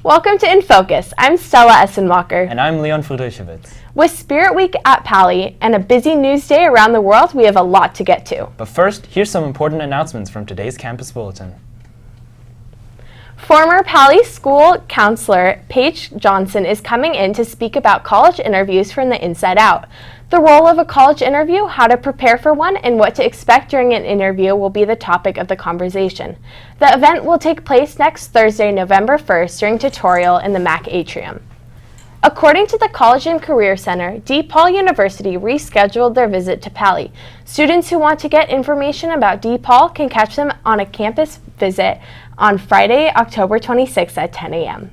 Welcome to InFocus. I'm Stella Essenmacher. And I'm Leon Friedrichowitz. With Spirit Week at Pali and a busy news day around the world, we have a lot to get to. But first, here's some important announcements from today's campus bulletin. Former Pali School counselor Paige Johnson is coming in to speak about college interviews from the inside out. The role of a college interview, how to prepare for one, and what to expect during an interview will be the topic of the conversation. The event will take place next Thursday, November 1st during tutorial in the MAC atrium. According to the College and Career Center, DePaul University rescheduled their visit to Pali. Students who want to get information about DePaul can catch them on a campus visit on Friday, October 26th at 10 a.m.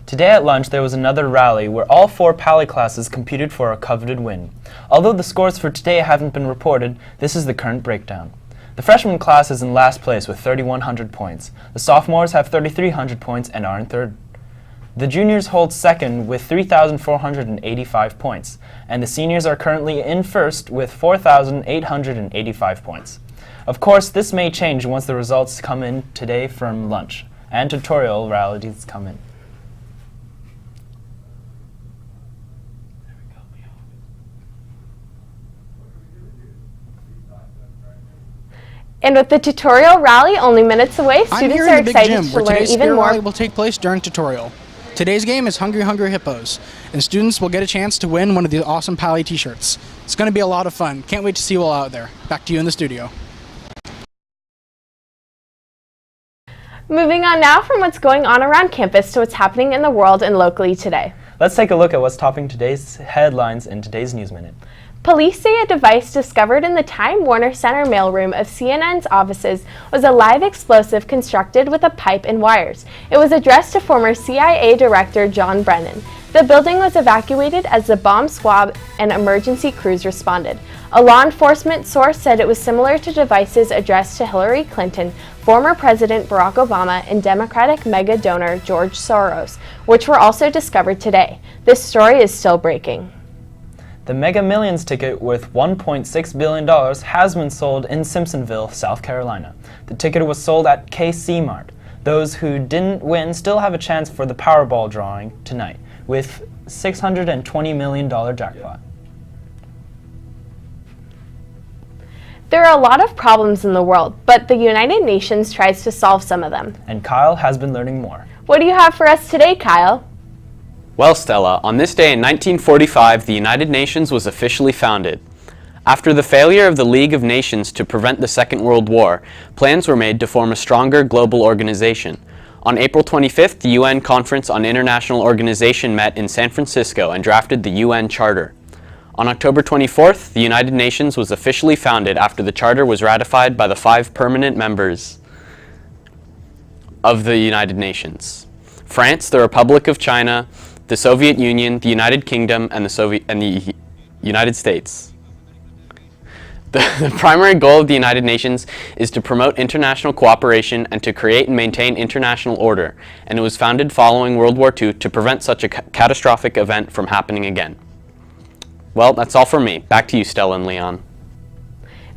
Today at lunch, there was another rally where all 4 Pali classes competed for a coveted win. Although the scores for today haven't been reported, this is the current breakdown. The freshman class is in last place with 3,100 points. The sophomores have 3,300 points and are in third. The juniors hold second with 3,485 points, and the seniors are currently in first with 4,885 points. Of course, this may change once the results come in today from lunch, and tutorial rallies come in. And with the tutorial rally only minutes away, students are excited to learn even more. Rally will take place during tutorial. Today's game is Hungry Hungry Hippos, and students will get a chance to win one of the awesome Pali t-shirts. It's going to be a lot of fun. Can't wait to see you all out there. Back to you in the studio. Moving on now from what's going on around campus to what's happening in the world and locally today. Let's take a look at what's topping today's headlines in today's News Minute. Police say a device discovered in the Time Warner Center mailroom of CNN's offices was a live explosive constructed with a pipe and wires. It was addressed to former CIA Director John Brennan. The building was evacuated as the bomb squad and emergency crews responded. A law enforcement source said it was similar to devices addressed to Hillary Clinton, former President Barack Obama, and Democratic mega donor George Soros, which were also discovered today. This story is still breaking. The Mega Millions ticket worth $1.6 billion has been sold in Simpsonville, South Carolina. The ticket was sold at KC Mart. Those who didn't win still have a chance for the Powerball drawing tonight, with $620 million jackpot. There are a lot of problems in the world, but the United Nations tries to solve some of them. And Kyle has been learning more. What do you have for us today, Kyle? Well, Stella, on this day in 1945, the United Nations was officially founded. After the failure of the League of Nations to prevent the Second World War, plans were made to form a stronger global organization. On April 25th, the UN Conference on International Organization met in San Francisco and drafted the UN Charter. On October 24th, the United Nations was officially founded after the Charter was ratified by the 5 permanent members of the United Nations: France, the Republic of China, the Soviet Union, the United Kingdom, and the United States. The primary goal of the United Nations is to promote international cooperation and to create and maintain international order, and it was founded following World War II to prevent such a catastrophic event from happening again. Well, that's all from me. Back to you, Stella and Leon.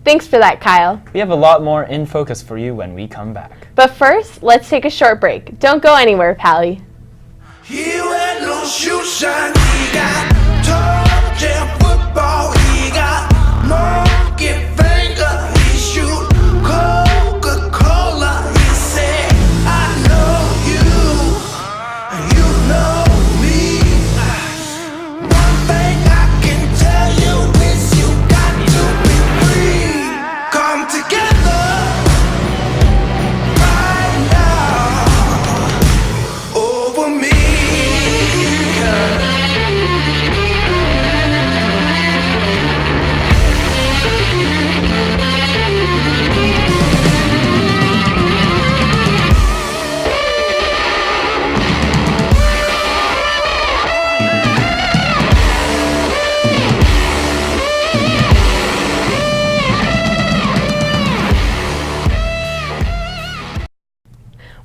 Thanks for that, Kyle. We have a lot more in focus for you when we come back. But first, let's take a short break. Don't go anywhere, Pally. He wear no shoes shine, he got tall jam football, he got monkey finger, he shoot Coca-Cola, he said, I know you, and you know me. One thing I can tell you is you got to be free. Come together right now over me.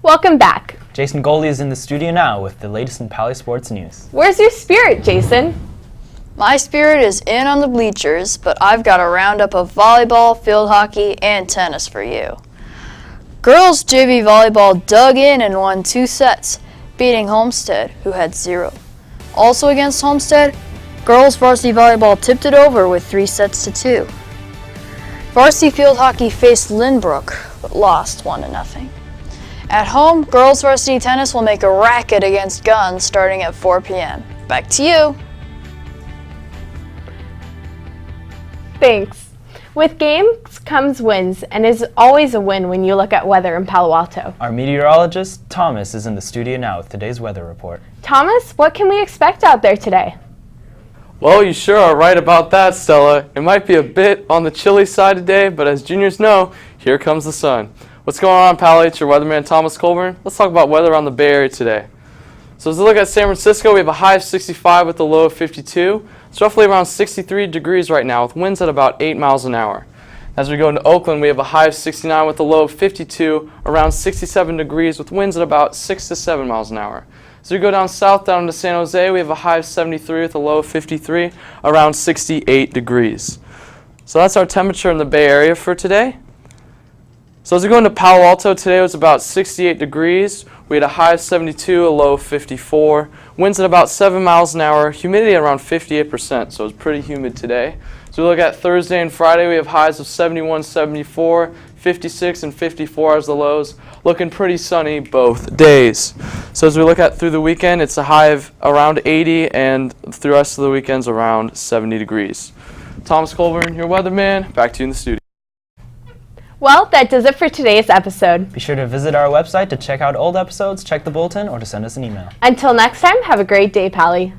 Welcome back. Jason Goldie is in the studio now with the latest in Pali Sports news. Where's your spirit, Jason? My spirit is in on the bleachers, but I've got a roundup of volleyball, field hockey, and tennis for you. Girls JV volleyball dug in and won 2 sets, beating Homestead, who had 0. Also against Homestead, girls varsity volleyball tipped it over with 3 sets to 2. Varsity field hockey faced Lynbrook, but lost 1-0. At home, girls varsity tennis will make a racket against Guns starting at 4 p.m. Back to you. Thanks. With games comes wins, and it's always a win when you look at weather in Palo Alto. Our meteorologist, Thomas, is in the studio now with today's weather report. Thomas, what can we expect out there today? Well, you sure are right about that, Stella. It might be a bit on the chilly side today, but as juniors know, here comes the sun. What's going on, Pal? It's your weatherman, Thomas Colburn. Let's talk about weather on the Bay Area today. So as we look at San Francisco, we have a high of 65 with a low of 52. It's roughly around 63 degrees right now with winds at about 8 miles an hour. As we go into Oakland, we have a high of 69 with a low of 52, around 67 degrees with winds at about 6 to 7 miles an hour. As we go down south, down to San Jose, we have a high of 73 with a low of 53, around 68 degrees. So that's our temperature in the Bay Area for today. So as we go into Palo Alto, today was about 68 degrees. We had a high of 72, a low of 54. Winds at about 7 miles an hour, humidity around 58%, so it's pretty humid today. So we look at Thursday and Friday, we have highs of 71, 74, 56, and 54 as the lows. Looking pretty sunny both days. So as we look at through the weekend, it's a high of around 80, and through the rest of the weekend's around 70 degrees. Thomas Colburn, your weatherman, back to you in the studio. Well, that does it for today's episode. Be sure to visit our website to check out old episodes, check the bulletin, or to send us an email. Until next time, have a great day, Pally.